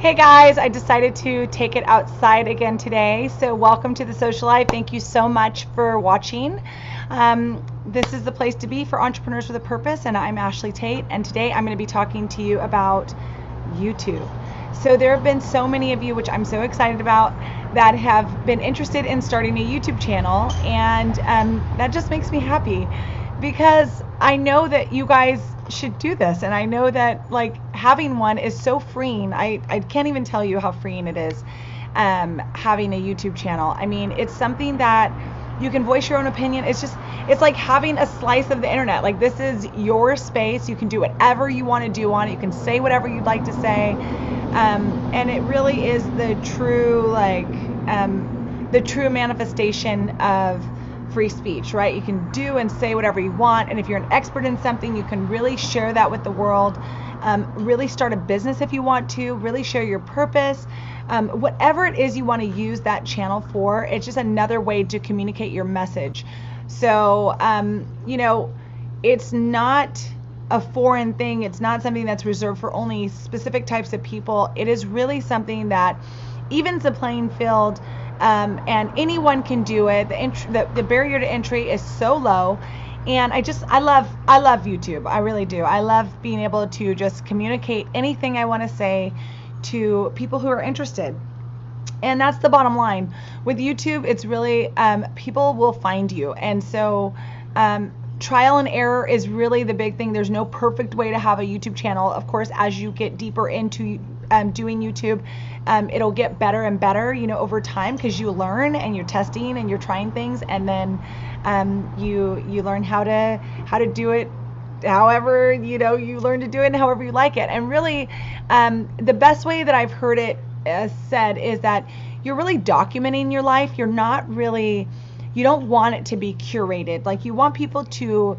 Hey guys, I decided to take it outside again today. So welcome to the Social Life. Thank you so much for watching. This is the place to be for entrepreneurs with a purpose, and I'm Ashley Tate, and today I'm going to be talking to you about YouTube. So there have been so many of you, which I'm so excited about, that have been interested in starting a YouTube channel, and that just makes me happy because I know that you guys should do this, and I know that like having one is so freeing. I can't even tell you how freeing it is having a YouTube channel. I mean, it's something that you can voice your own opinion. It's like having a slice of the internet. Like, this is your space. You can do whatever you want to do on it. You can say whatever you'd like to say, and it really is the true manifestation of free speech, right? You can do and say whatever you want, and if you're an expert in something, you can really share that with the world. Really start a business if you want to, really share your purpose. Whatever it is you want to use that channel for, it's just another way to communicate your message. So, it's not a foreign thing. It's not something that's reserved for only specific types of people. It is really something that evens the playing field. And anyone can do it. The barrier to entry is so low, and I love YouTube. I really do. I love being able to just communicate anything I want to say to people who are interested, and that's the bottom line. With YouTube, it's really people will find you, and so trial and error is really the big thing. There's no perfect way to have a YouTube channel. Of course, as you get deeper into doing YouTube, it'll get better and better, over time, because you learn and you're testing and you're trying things, and then you learn how to do it however you learn to do it and however you like it. And really, the best way that I've heard it said is that you're really documenting your life. You don't want it to be curated. Like, you want people to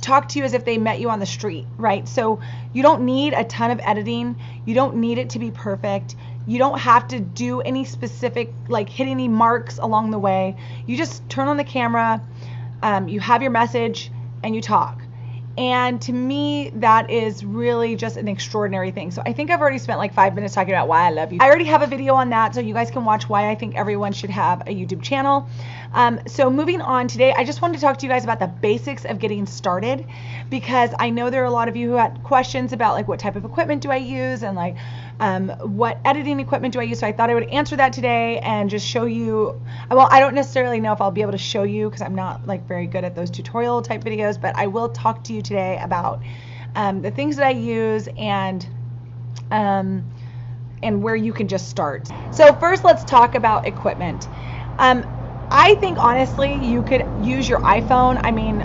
talk to you as if they met you on the street, right? So you don't need a ton of editing. You don't need it to be perfect. You don't have to do any specific, like, hit any marks along the way. You just turn on the camera, you have your message, and you talk. And to me, that is really just an extraordinary thing. So I think I've already spent like 5 minutes talking about why I love YouTube. I already have a video on that, so you guys can watch why I think everyone should have a YouTube channel. So moving on today, I just wanted to talk to you guys about the basics of getting started, because I know there are a lot of you who had questions about like what type of equipment do I use, and like what editing equipment do I use. So I thought I would answer that today and just show you. Well, I don't necessarily know if I'll be able to show you because I'm not like very good at those tutorial type videos, but I will talk to you today about the things that I use and where you can just start. So first, let's talk about equipment. I think honestly you could use your iPhone. I mean,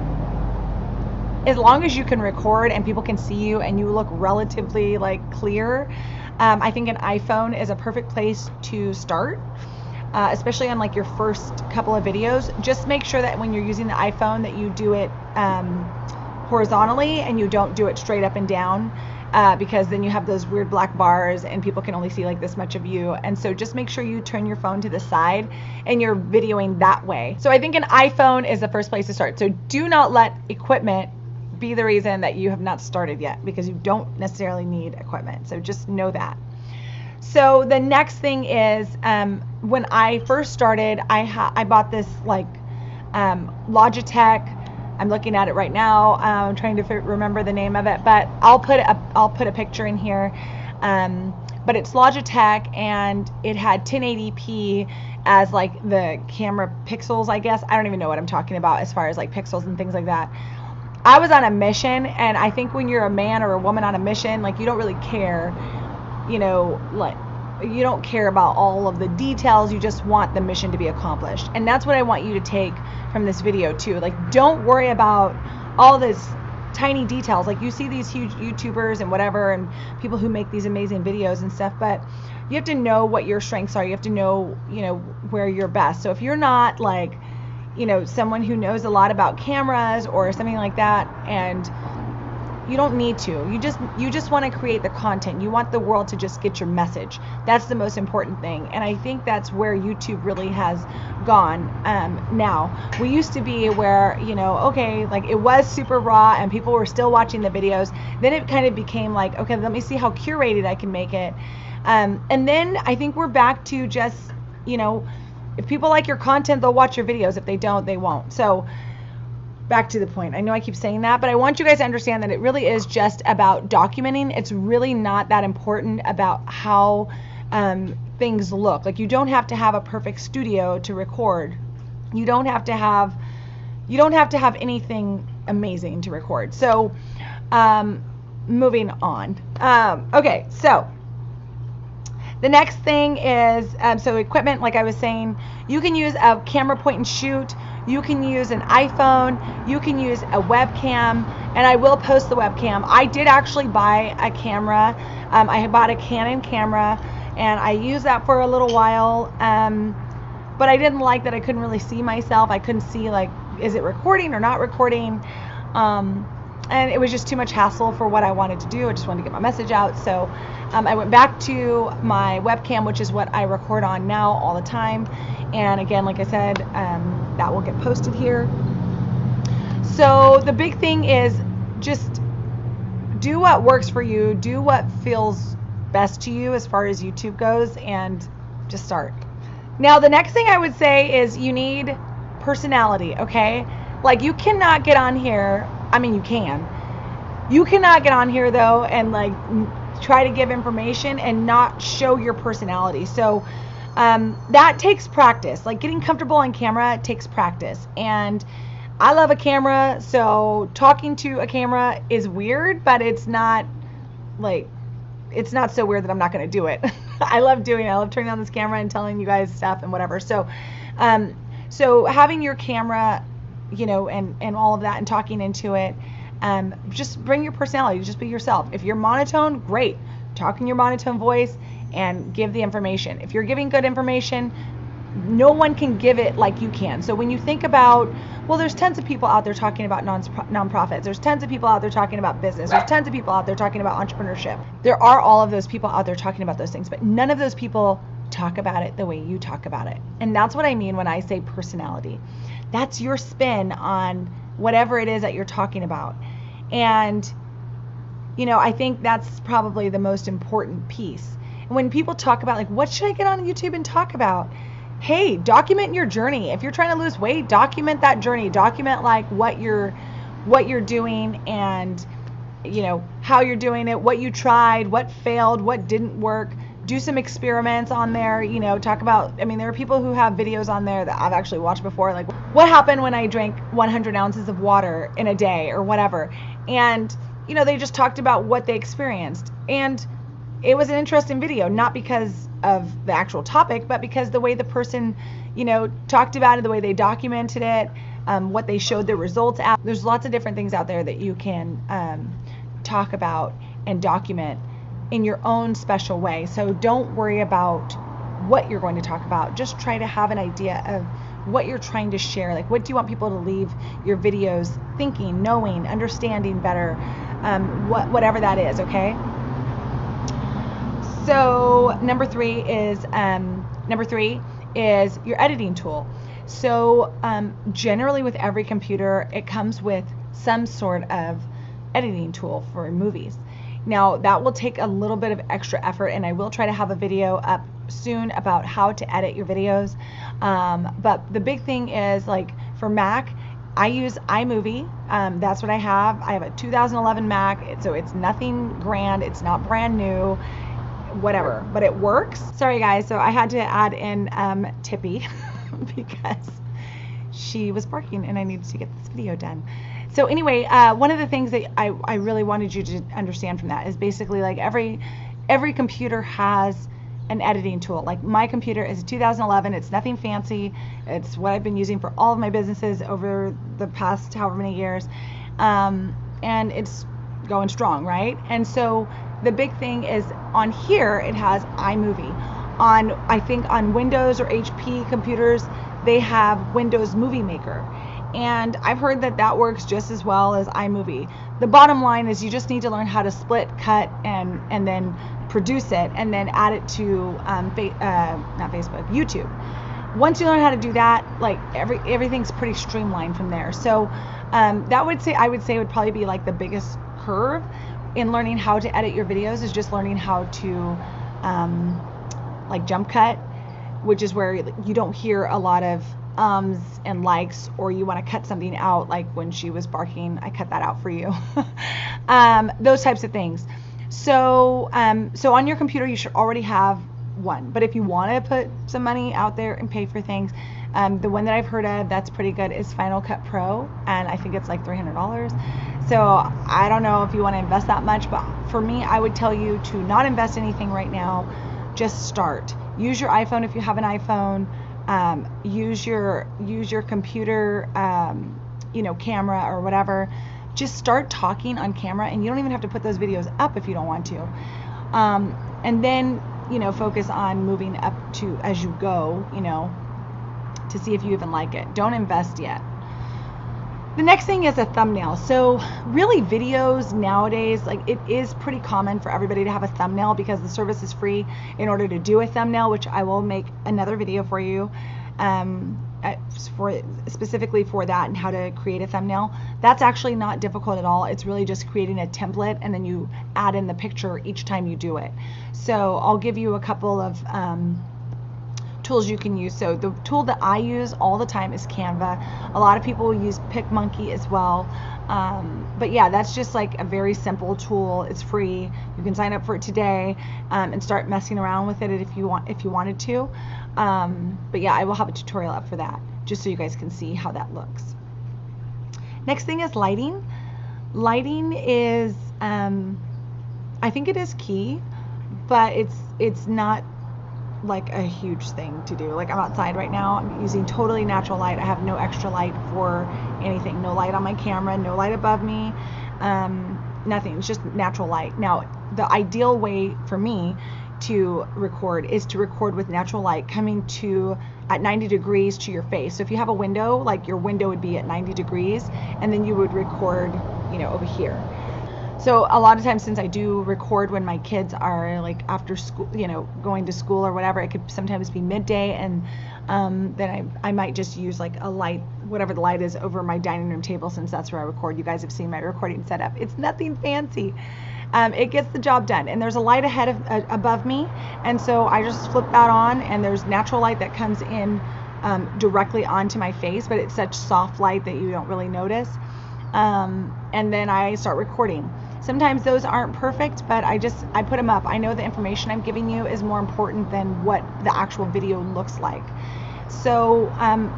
as long as you can record and people can see you and you look relatively like clear, I think an iPhone is a perfect place to start, especially on like your first couple of videos. Just make sure that when you're using the iPhone that you do it horizontally and you don't do it straight up and down, because then you have those weird black bars and people can only see like this much of you. And so just make sure you turn your phone to the side and you're videoing that way. So I think an iPhone is the first place to start. So do not let equipment be the reason that you have not started yet, because you don't necessarily need equipment. So just know that. So the next thing is, when I first started, I bought this like Logitech. I'm looking at it right now. I'm trying to remember the name of it, but I'll put a picture in here. But it's Logitech, and it had 1080p as like the camera pixels, I guess. I don't even know what I'm talking about as far as like pixels and things like that. I was on a mission, and I think when you're a man or a woman on a mission, like, you don't really care, like, you don't care about all of the details. You just want the mission to be accomplished. And that's what I want you to take from this video too. Like, don't worry about all this tiny details. Like, you see these huge YouTubers and whatever, and people who make these amazing videos and stuff, but you have to know what your strengths are. You have to know, where you're best. So if you're not like, someone who knows a lot about cameras or something like that, and you don't need to. You just want to create the content. You want the world to just get your message. That's the most important thing. And I think that's where YouTube really has gone now. We used to be where, okay, like, it was super raw and people were still watching the videos. Then it kind of became like, okay, let me see how curated I can make it. And then I think we're back to just, if people like your content, they'll watch your videos. If they don't, they won't. So back to the point. I know I keep saying that, but I want you guys to understand that it really is just about documenting. It's really not that important about how things look. Like, you don't have to have a perfect studio to record. You don't have to have anything amazing to record. So moving on. Okay, so the next thing is, so equipment, like I was saying, you can use a camera point and shoot. You can use an iPhone. You can use a webcam, and I will post the webcam. I did actually buy a camera. I bought a Canon camera, and I used that for a little while, but I didn't like that I couldn't really see myself. I couldn't see, like, is it recording or not recording? And it was just too much hassle for what I wanted to do. I just wanted to get my message out. So I went back to my webcam, which is what I record on now all the time. And again, like I said, that will get posted here. So the big thing is just do what works for you. Do what feels best to you as far as YouTube goes, and just start. Now, the next thing I would say is you need personality, okay? Like, you cannot get on here. I mean, you can. You cannot get on here, though, and like try to give information and not show your personality. So that takes practice. Like, getting comfortable on camera takes practice. And I love a camera, so talking to a camera is weird, but it's not so weird that I'm not going to do it. I love doing it. I love turning on this camera and telling you guys stuff and whatever. So so having your camera, and all of that, and talking into it, just bring your personality. Just be yourself. If you're monotone, great. Talk in your monotone voice and give the information. If you're giving good information, no one can give it like you can. So when you think about, well, there's tons of people out there talking about nonprofits. There's tons of people out there talking about business. There's tons of people out there talking about entrepreneurship. There are all of those people out there talking about those things, but none of those people talk about it the way you talk about it. And that's what I mean when I say personality. That's your spin on whatever it is that you're talking about. And, I think that's probably the most important piece. And when people talk about, like, what should I get on YouTube and talk about? Hey, document your journey. If you're trying to lose weight, document that journey. Document, like, what you're doing, and, how you're doing it, what you tried, what failed, what didn't work. Do some experiments on there, talk about, there are people who have videos on there that I've actually watched before, like, what happened when I drank 100 ounces of water in a day or whatever. And, they just talked about what they experienced. And it was an interesting video, not because of the actual topic, but because the way the person, talked about it, the way they documented it, what they showed the results at. There's lots of different things out there that you can talk about and document in your own special way. So don't worry about what you're going to talk about. Just try to have an idea of what you're trying to share. Like, what do you want people to leave your videos thinking, knowing, understanding better, whatever that is, okay? So number three is your editing tool. So generally with every computer, it comes with some sort of editing tool for movies. Now, that will take a little bit of extra effort, and I will try to have a video up soon about how to edit your videos. But the big thing is, like, for Mac, I use iMovie. That's what I have. I have a 2011 Mac, so it's nothing grand. It's not brand new, whatever, but it works. Sorry, guys. So I had to add in Tippy because she was barking, and I needed to get this video done. So anyway, one of the things that I really wanted you to understand from that is basically, like, every computer has an editing tool. Like, my computer is a 2011. It's nothing fancy. It's what I've been using for all of my businesses over the past however many years. And it's going strong, right? And so the big thing is, on here, it has iMovie. I think on Windows or HP computers, they have Windows Movie Maker. And I've heard that works just as well as iMovie. The bottom line is, you just need to learn how to split, cut, and then produce it, and then add it to not Facebook, YouTube. Once you learn how to do that, like, everything's pretty streamlined from there. So I would say would probably be like the biggest curve in learning how to edit your videos, is just learning how to like jump cut, which is where you don't hear a lot of ums and likes, or you want to cut something out, like when she was barking, I cut that out for you. Those types of things. So on your computer you should already have one, but if you want to put some money out there and pay for things, the one that I've heard of that's pretty good is Final Cut Pro, and I think it's like $300. So I don't know if you want to invest that much, but for me, I would tell you to not invest anything right now. Just start. Use your iPhone if you have an iPhone. Use your computer, camera or whatever. Just start talking on camera, and you don't even have to put those videos up if you don't want to. And then, focus on moving up to as you go, to see if you even like it. Don't invest yet. The next thing is a thumbnail. So really videos nowadays, like it is pretty common for everybody to have a thumbnail because the service is free in order to do a thumbnail, which I will make another video for you specifically for that and how to create a thumbnail. That's actually not difficult at all. It's really just creating a template and then you add in the picture each time you do it. So I'll give you a couple of tools you can use. So the tool that I use all the time is Canva. A lot of people use PicMonkey as well. But yeah, that's just like a very simple tool. It's free. You can sign up for it today and start messing around with it if you wanted to. But yeah, I will have a tutorial up for that just so you guys can see how that looks. Next thing is lighting. Lighting is, I think it is key, but it's not like a huge thing to do. Like I'm outside right now, I'm using totally natural light. I have no extra light for anything. No light on my camera, no light above me, nothing. It's just natural light. Now, the ideal way for me to record is to record with natural light coming to at 90 degrees to your face. So if you have a window, like your window would be at 90 degrees, and then you would record, over here. So a lot of times, since I do record when my kids are like after school, going to school or whatever, it could sometimes be midday, and then I might just use like a light, whatever the light is, over my dining room table, since that's where I record. You guys have seen my recording setup. It's nothing fancy. It gets the job done, and there's a light above me, and so I just flip that on, and there's natural light that comes in directly onto my face, but it's such soft light that you don't really notice. And then I start recording. Sometimes those aren't perfect, but I put them up. I know the information I'm giving you is more important than what the actual video looks like. So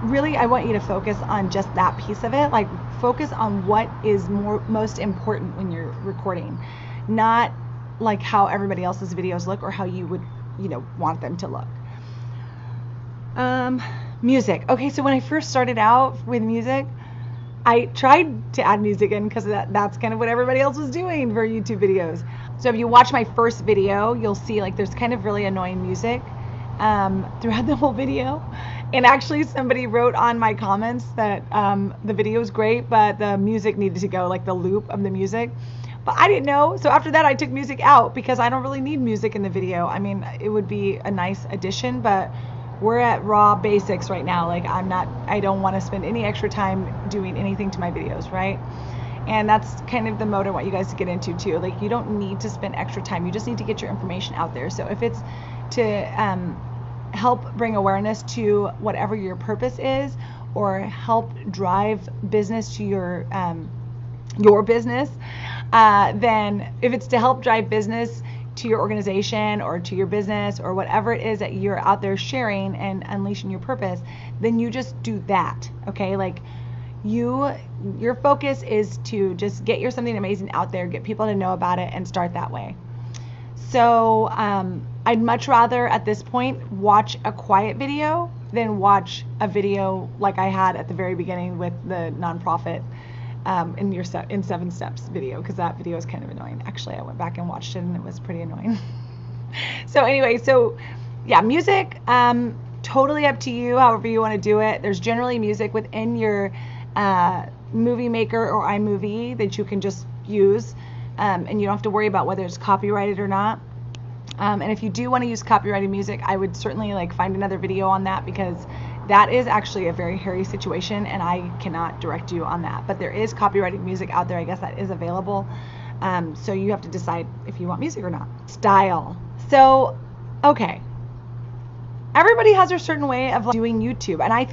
really, I want you to focus on just that piece of it. Like, focus on what is most important when you're recording, not like how everybody else's videos look or how you would, want them to look. Music. Okay, so when I first started out with music, I tried to add music in because that's kind of what everybody else was doing for YouTube videos. So if you watch my first video, you'll see like there's kind of really annoying music throughout the whole video. And actually somebody wrote on my comments that the video is great, but the music needed to go, like the loop of the music. But I didn't know. So after that, I took music out because I don't really need music in the video. I mean, it would be a nice addition, but we're at raw basics right now. Like I don't want to spend any extra time doing anything to my videos, right? And that's kind of the mode I want you guys to get into too. Like, you don't need to spend extra time. You just need to get your information out there. So if it's to help bring awareness to whatever your purpose is, or help drive business to your business, then if it's to help drive business to your organization or to your business or whatever it is that you're out there sharing and unleashing your purpose, then you just do that. Okay, like your focus is to just get something amazing out there, get people to know about it, and start that way. So I'd much rather at this point watch a quiet video than watch a video like I had at the very beginning with the nonprofit in 7 steps video, because that video is kind of annoying. Actually, I went back and watched it and it was pretty annoying. So anyway, so yeah, music, totally up to you, however you want to do it. There's generally music within your movie maker or iMovie that you can just use, and you don't have to worry about whether it's copyrighted or not. And if you do want to use copyrighted music, I would certainly find another video on that, because that is actually a very hairy situation and I cannot direct you on that. But there is copyrighted music out there, I guess, that is available. So you have to decide if you want music or not. Style. So okay, everybody has a certain way of doing YouTube, and I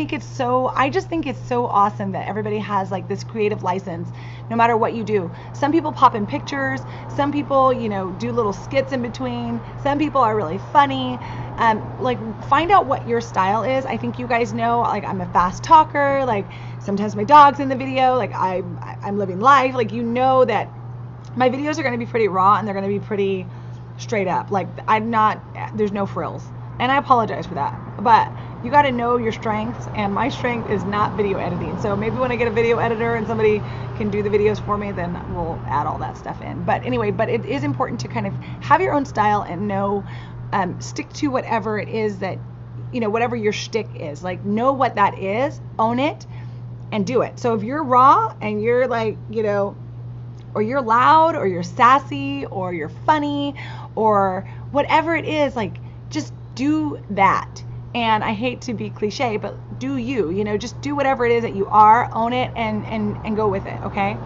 just think it's so awesome that everybody has like this creative license no matter what you do. Some people pop in pictures, some people, do little skits in between, some people are really funny. Like, find out what your style is. I think you guys know, like, I'm a fast talker, like sometimes my dog's in the video, like I'm living life, like, that my videos are going to be pretty raw and they're going to be pretty straight up. Like, there's no frills. And I apologize for that, but you got to know your strengths, and my strength is not video editing. So maybe when I get a video editor and somebody can do the videos for me, then we'll add all that stuff in. But anyway, it is important to kind of have your own style and know, stick to whatever it is that, whatever your shtick is. Like, know what that is, own it, and do it. So if you're raw and you're like, or you're loud, or you're sassy, or you're funny, or whatever it is, like, just do that. And I hate to be cliche, but do you, just do whatever it is that you are, own it, and go with it, okay?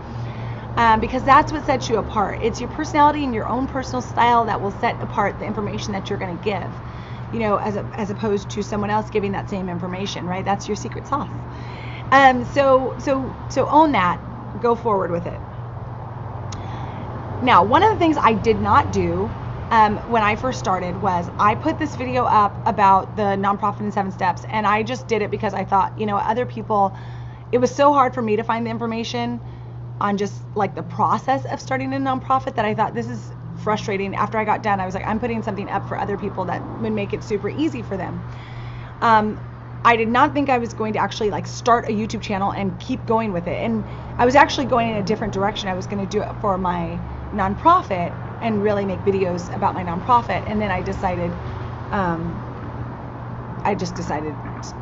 Because that's what sets you apart. It's your personality and your own personal style that will set apart the information that you're going to give, as opposed to someone else giving that same information, right? That's your secret sauce. So own that, go forward with it. Now, one of the things I did not do when I first started was I put this video up about the nonprofit in 7 steps, and I just did it because I thought, other people, it was so hard for me to find the information on just like the process of starting a nonprofit that I thought, this is frustrating. After I got done, I was like, I'm putting something up for other people that would make it super easy for them. I did not think I was going to actually like start a YouTube channel and keep going with it. And I was actually going in a different direction. I was going to do it for my nonprofit and really make videos about my nonprofit. And then I decided,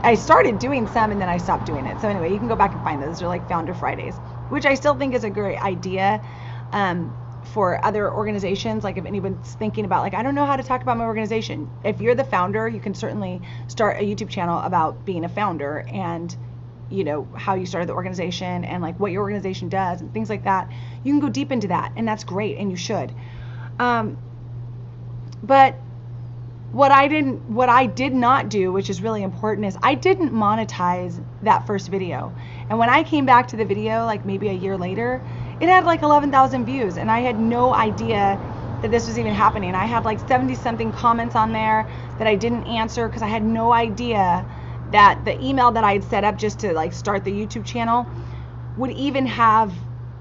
I started doing some and then I stopped doing it. So anyway, you can go back and find those. They're like Founder Fridays, which I still think is a great idea for other organizations. Like, if anyone's thinking about, like, I don't know how to talk about my organization. If you're the founder, you can certainly start a YouTube channel about being a founder and, how you started the organization and like what your organization does and things like that. You can go deep into that, and that's great, and you should. But what I did not do, which is really important, is I didn't monetize that first video. And when I came back to the video, like maybe a year later, it had like 11,000 views, and I had no idea that this was even happening. I had like 70 something comments on there that I didn't answer because I had no idea that the email that I had set up just to like start the YouTube channel would even have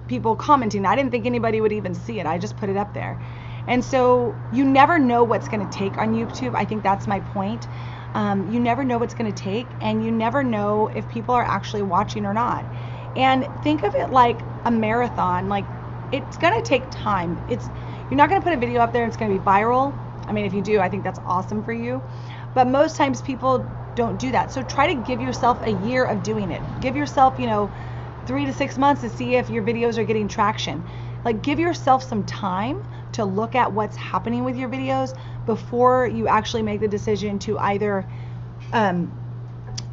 people commenting. I didn't think anybody would even see it. I just put it up there. And so you never know what's going to take on YouTube. I think that's my point. You never know what's going to take, and you never know if people are actually watching or not. And think of it like a marathon. Like, it's going to take time. You're not going to put a video up there and it's going to be viral. I mean, if you do, I think that's awesome for you. But most times people don't do that. So try to give yourself a year of doing it. Give yourself, 3 to 6 months to see if your videos are getting traction. Like, give yourself some time to look at what's happening with your videos before you actually make the decision to either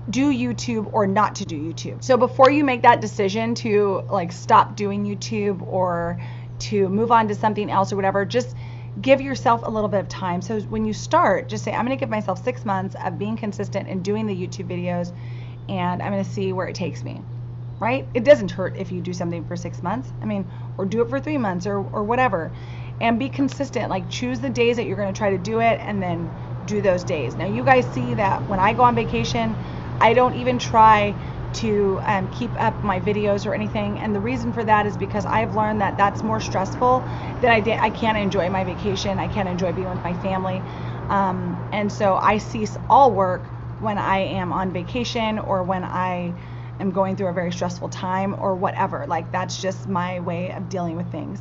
do YouTube or not to do YouTube. So before you make that decision to like stop doing YouTube or to move on to something else or whatever, just give yourself a little bit of time. So when you start, just say, I'm going to give myself 6 months of being consistent and doing the YouTube videos, and I'm going to see where it takes me. Right? It doesn't hurt if you do something for 6 months. I mean, or do it for 3 months or whatever. And be consistent. Like, choose the days that you're going to try to do it and then do those days. Now, you guys see that when I go on vacation, I don't even try to keep up my videos or anything. And the reason for that is because I've learned that that's more stressful than I can't enjoy my vacation. I can't enjoy being with my family. And so I cease all work when I am on vacation or when I am going through a very stressful time or whatever. Like, that's just my way of dealing with things.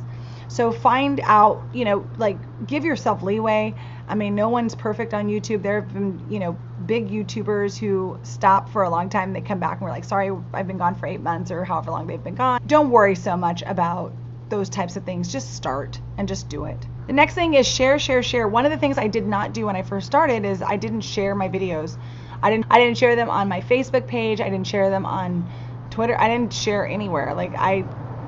So find out, like, give yourself leeway. I mean, no one's perfect on YouTube. There have been, big YouTubers who stop for a long time. They come back and we're like, sorry, I've been gone for 8 months or however long they've been gone. Don't worry so much about those types of things. Just start and just do it. The next thing is share. One of the things I did not do when I first started is I didn't share my videos. I didn't share them on my Facebook page. I didn't share them on Twitter. I didn't share anywhere.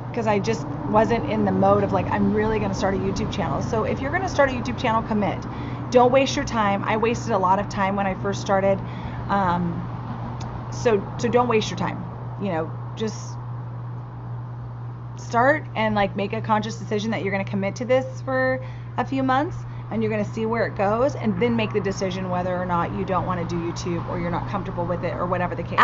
Because I just wasn't in the mode of like, I'm really going to start a YouTube channel. So if you're going to start a YouTube channel, commit. Don't waste your time. I wasted a lot of time when I first started. So don't waste your time. Just start and like make a conscious decision that you're going to commit to this for a few months, and you're going to see where it goes, and then make the decision whether or not you don't want to do YouTube, or you're not comfortable with it, or whatever the case.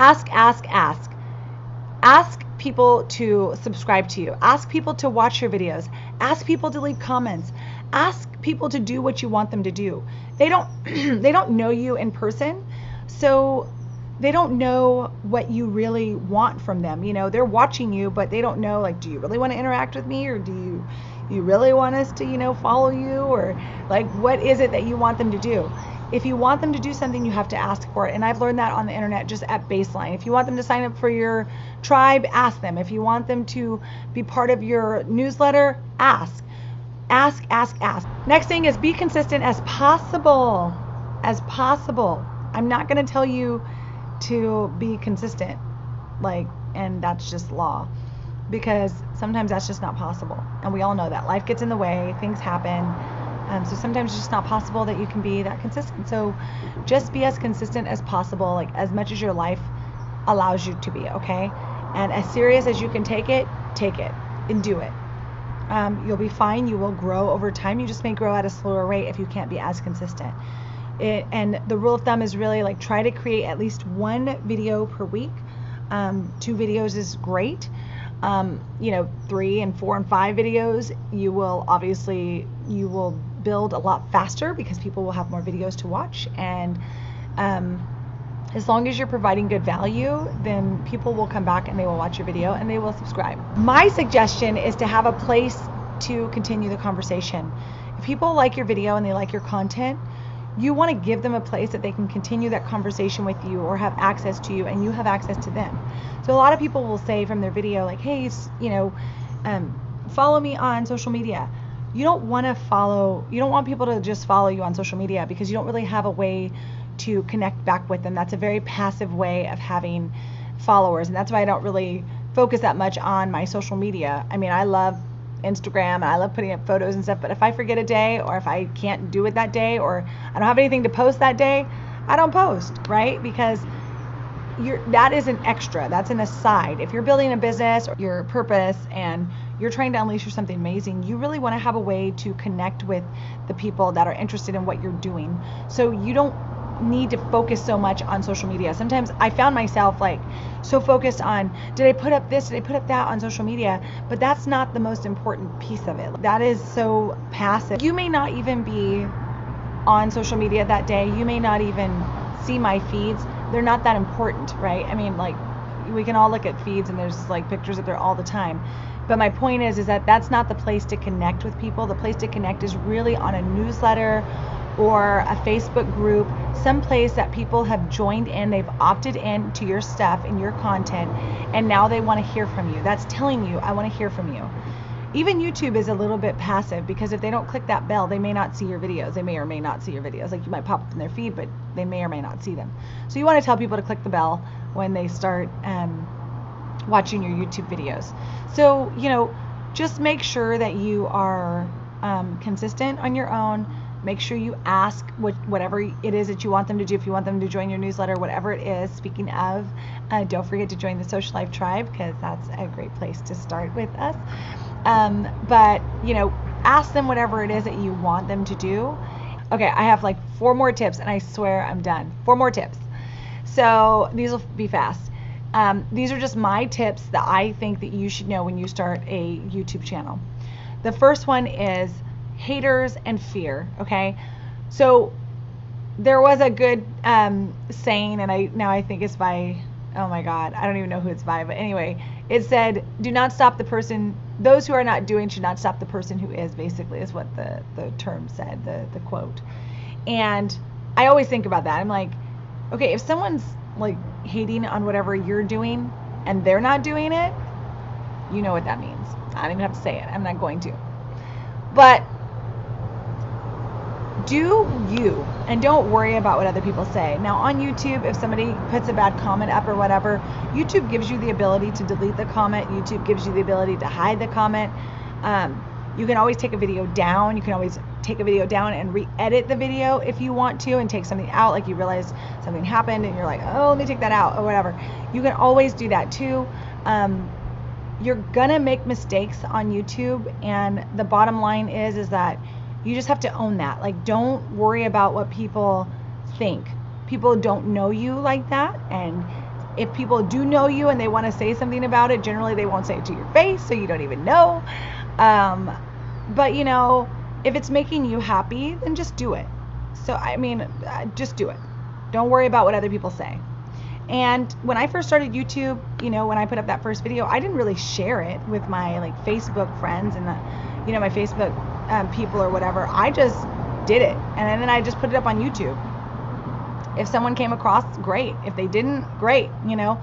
Ask people to subscribe to you. Ask people to watch your videos. Ask people to leave comments. Ask people to do what you want them to do. They don't they don't know you in person, so they don't know what you really want from them. They're watching you, but they don't know, like, do you really want to interact with me, or do you really want us to, follow you, or like, what is it that you want them to do? If you want them to do something, you have to ask for it. And I've learned that on the internet just at baseline. If you want them to sign up for your tribe, ask them. If you want them to be part of your newsletter, ask. Ask. Next thing is be consistent as possible. I'm not going to tell you to be consistent, and that's just law, because sometimes that's just not possible. And we all know that life gets in the way, things happen. So sometimes it's just not possible that you can be that consistent. So just be as consistent as possible, like as much as your life allows you to be, okay? And as serious as you can take it and do it. You'll be fine. You will grow over time. You just may grow at a slower rate if you can't be as consistent. And the rule of thumb is really like try to create at least one video per week. 2 videos is great. 3 and 4 and 5 videos, you will build a lot faster because people will have more videos to watch. And as long as you're providing good value, then people will come back and they will watch your video and they will subscribe. My suggestion is to have a place to continue the conversation. If people like your video and they like your content, you want to give them a place that they can continue that conversation with you, or have access to you and you have access to them. So a lot of people will say from their video, like, hey, follow me on social media. You don't want people to just follow you on social media, because you don't really have a way to connect back with them. That's a very passive way of having followers, and that's why I don't really focus that much on my social media. I mean, I love Instagram and I love putting up photos and stuff, but if I forget a day, or if I can't do it that day, or I don't have anything to post that day, I don't post, right? Because that is an extra, that's an aside. If you're building a business or your purpose and you're trying to unleash something amazing, you really want to have a way to connect with the people that are interested in what you're doing. So you don't need to focus so much on social media. Sometimes I found myself like so focused on, did I put up this, did I put up that on social media? But that's not the most important piece of it. That is so passive. You may not even be on social media that day. You may not even see my feeds. They're not that important, right? I mean, like, we can all look at feeds and there's like pictures up there all the time. But my point is that that's not the place to connect with people. The place to connect is really on a newsletter or a Facebook group, some place that people have joined in, they've opted in to your stuff and your content, and now they want to hear from you. That's telling you, I want to hear from you. Even YouTube is a little bit passive, because if they don't click that bell, they may not see your videos. They may or may not see your videos. Like, you might pop up in their feed, but they may or may not see them. So you want to tell people to click the bell when they start watching your YouTube videos. So, just make sure that you are consistent on your own. Make sure you ask whatever it is that you want them to do. If you want them to join your newsletter, whatever it is. Speaking of, don't forget to join the Socialife Tribe, because that's a great place to start with us. But ask them whatever it is that you want them to do. Okay, I have like 4 more tips, and I swear I'm done. 4 more tips. So these will be fast. These are just my tips that I think that you should know when you start a YouTube channel. The first one is haters and fear. Okay, so there was a good saying, and I think it's by, oh my god, I don't even know who it's by, but anyway, it said, do not stop the person, those who are not doing should not stop the person who is, basically, is what the term said, the quote. And I always think about that. I'm like, okay, if someone's like hating on whatever you're doing and they're not doing it, you know what that means. I don't even have to say it. I'm not going to. But do you, and don't worry about what other people say. Now on YouTube, if somebody puts a bad comment up or whatever, YouTube gives you the ability to delete the comment. YouTube gives you the ability to hide the comment. You can always take a video down. You can always take a video down and re-edit the video if you want to, and take something out, like you realize something happened and you're like, oh, let me take that out or whatever. You can always do that too. You're gonna make mistakes on YouTube, and the bottom line is that you just have to own that. Like, don't worry about what people think. People don't know you like that, and if people do know you and they want to say something about it, generally they won't say it to your face, so you don't even know. But you know, if it's making you happy, then just do it. So I mean, just do it. Don't worry about what other people say. And when I first started YouTube, you know, when I put up that first video, I didn't really share it with my like Facebook friends and you know, my Facebook people or whatever. I just did it, and then I just put it up on YouTube. If someone came across, great. If they didn't, great, you know.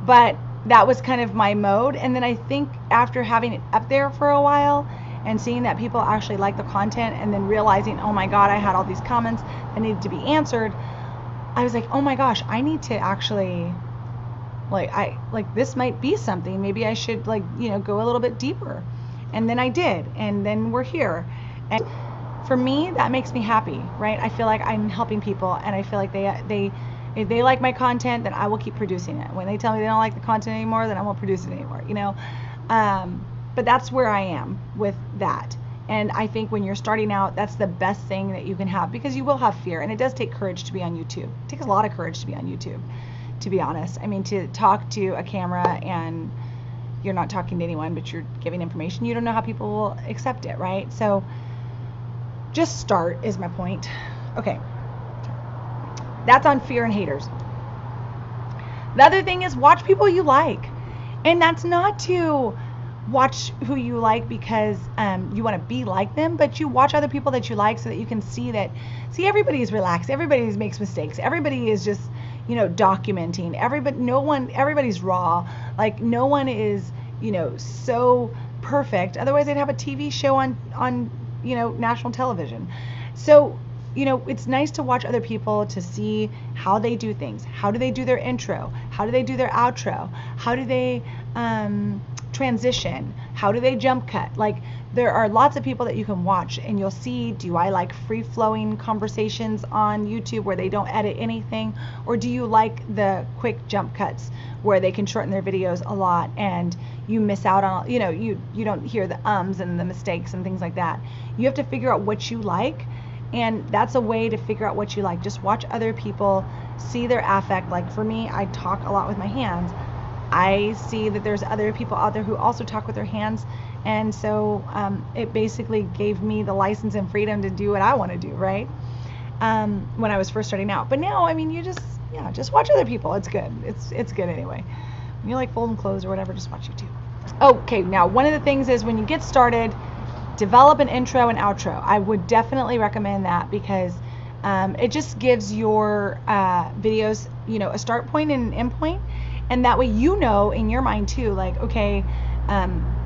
But that was kind of my mode. And then I think after having it up there for a while and seeing that people actually like the content, and then realizing, oh my God, I had all these comments that needed to be answered, I was like, oh my gosh, I need to actually, like this might be something. Maybe I should, like, you know, go a little bit deeper. And then I did, and then we're here. And for me, that makes me happy, right? I feel like I'm helping people, and I feel like if they like my content, then I will keep producing it. When they tell me they don't like the content anymore, then I won't produce it anymore, you know? But that's where I am with that. And I think when you're starting out, that's the best thing that you can have, because you will have fear, and it does take courage to be on YouTube. It takes a lot of courage to be on YouTube, to be honest. I mean, to talk to a camera and you're not talking to anyone, but you're giving information, you don't know how people will accept it, right? So just start is my point. Okay. That's on fear and haters. The other thing is watch people you like. And that's not to watch who you like because you want to be like them, but you watch other people that you like so that you can see everybody is relaxed, everybody makes mistakes, everybody is just, you know, documenting, everybody's raw, like no one is, you know, so perfect, otherwise they'd have a TV show on you know, national television. So, you know, it's nice to watch other people to see how they do things. How do they do their intro? How do they do their outro? How do they transition? How do they jump cut? Like, there are lots of people that you can watch, and you'll see, do I like free-flowing conversations on YouTube where they don't edit anything, or do you like the quick jump cuts where they can shorten their videos a lot and you miss out on, you know, you don't hear the ums and the mistakes and things like that. You have to figure out what you like, and that's a way to figure out what you like. Just watch other people, see their affect. Like for me, I talk a lot with my hands. I see that there's other people out there who also talk with their hands, and so it basically gave me the license and freedom to do what I want to do, right? When I was first starting out. But now, I mean, you just watch other people. It's good. It's good anyway. When you like folding clothes or whatever, just watch YouTube. Okay, now one of the things is when you get started, develop an intro and outro. I would definitely recommend that, because it just gives your videos, you know, a start point and an end point. And that way, you know, in your mind too, like, okay,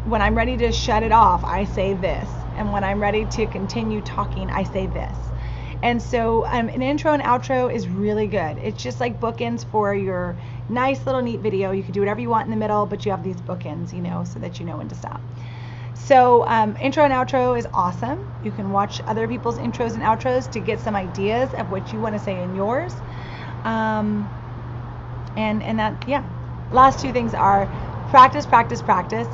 when I'm ready to shut it off, I say this. And when I'm ready to continue talking, I say this. And so an intro and outro is really good. It's just like bookends for your nice little neat video. You can do whatever you want in the middle, but you have these bookends, you know, so that you know when to stop. So intro and outro is awesome. You can watch other people's intros and outros to get some ideas of what you want to say in yours. And that, yeah. Last two things are practice, practice, practice.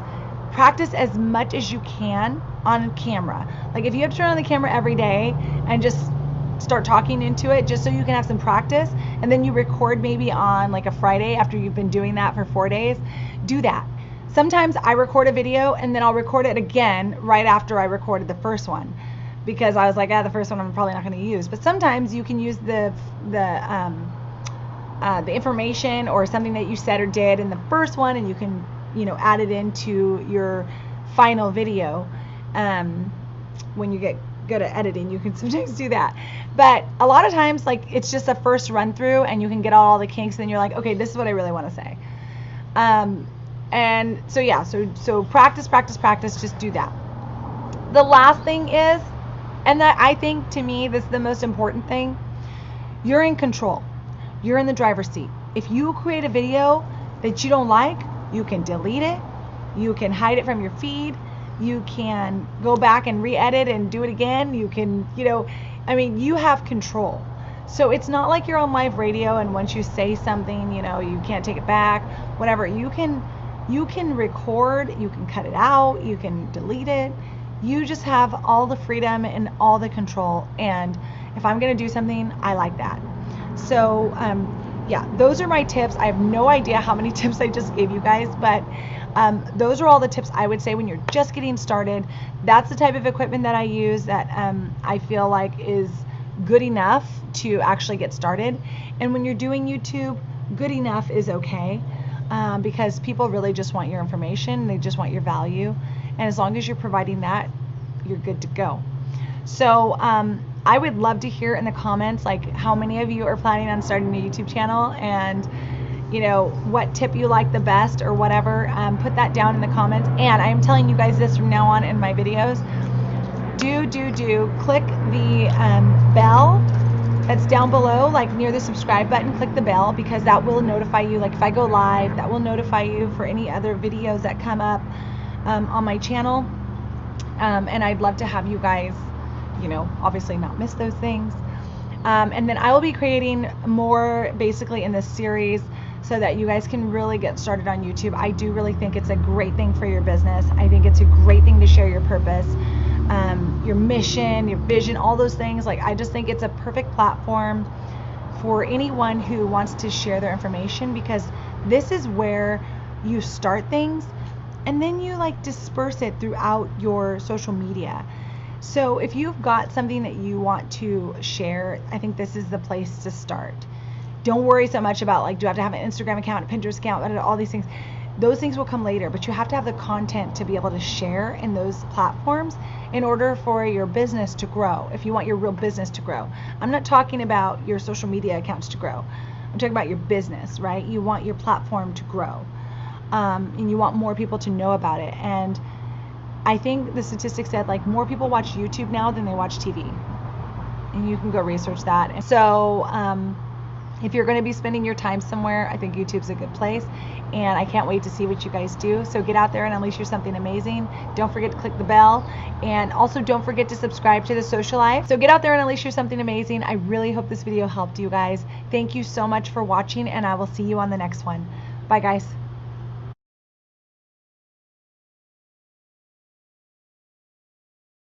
Practice as much as you can on camera. Like if you have to turn on the camera every day and just start talking into it just so you can have some practice, and then you record maybe on like a Friday after you've been doing that for 4 days, do that. Sometimes I record a video and then I'll record it again right after I recorded the first one, because I was like, the first one I'm probably not going to use. But sometimes you can use the information or something that you said or did in the first one, and you can, you know, add it into your final video. When you get good at editing, you can sometimes do that. But a lot of times, like, it's just a first run through and you can get all the kinks, and you're like, okay, this is what I really want to say. And so yeah, so practice, practice, practice, just do that. The last thing is, and that I think to me this is the most important thing, you're in control. You're in the driver's seat. If you create a video that you don't like, you can delete it, you can hide it from your feed, You can go back and re-edit and do it again. You can, I mean, you have control. So it's not like you're on live radio and once you say something, you can't take it back, whatever. You can record, you can cut it out, you can delete it. You just have all the freedom and all the control. And if I'm going to do something, I like that. So yeah, those are my tips. I have no idea how many tips I just gave you guys, but those are all the tips I would say when you're just getting started. That's the type of equipment that I use that I feel like is good enough to actually get started. And when you're doing YouTube, good enough is okay, because people really just want your information. They just want your value. And as long as you're providing that, you're good to go. So I would love to hear in the comments, like, how many of you are planning on starting a YouTube channel, and what tip you like the best or whatever. Put that down in the comments. And I am telling you guys this from now on in my videos. Do click the bell that's down below, like near the subscribe button. Click the bell, because that will notify you, like if I go live, that will notify you for any other videos that come up on my channel. And I'd love to have you guys, obviously not miss those things. And then I will be creating more basically in this series so that you guys can really get started on YouTube. I do really think it's a great thing for your business. I think it's a great thing to share your purpose, your mission, your vision, all those things. Like, I just think it's a perfect platform for anyone who wants to share their information, because this is where you start things and then you disperse it throughout your social media. So if you've got something that you want to share, I think this is the place to start. Don't worry so much about do I have to have an Instagram account, a Pinterest account, all these things. Those things will come later, but you have to have the content to be able to share in those platforms in order for your business to grow. If you want your real business to grow. I'm not talking about your social media accounts to grow. I'm talking about your business, right? You want your platform to grow. And you want more people to know about it. And I think the statistics said more people watch YouTube now than they watch TV. And you can go research that. And so if you're going to be spending your time somewhere, I think YouTube's a good place. And I can't wait to see what you guys do. So get out there and unleash your something amazing. Don't forget to click the bell. And also don't forget to subscribe to the Socialife. So get out there and unleash your something amazing. I really hope this video helped you guys. Thank you so much for watching, and I will see you on the next one. Bye, guys.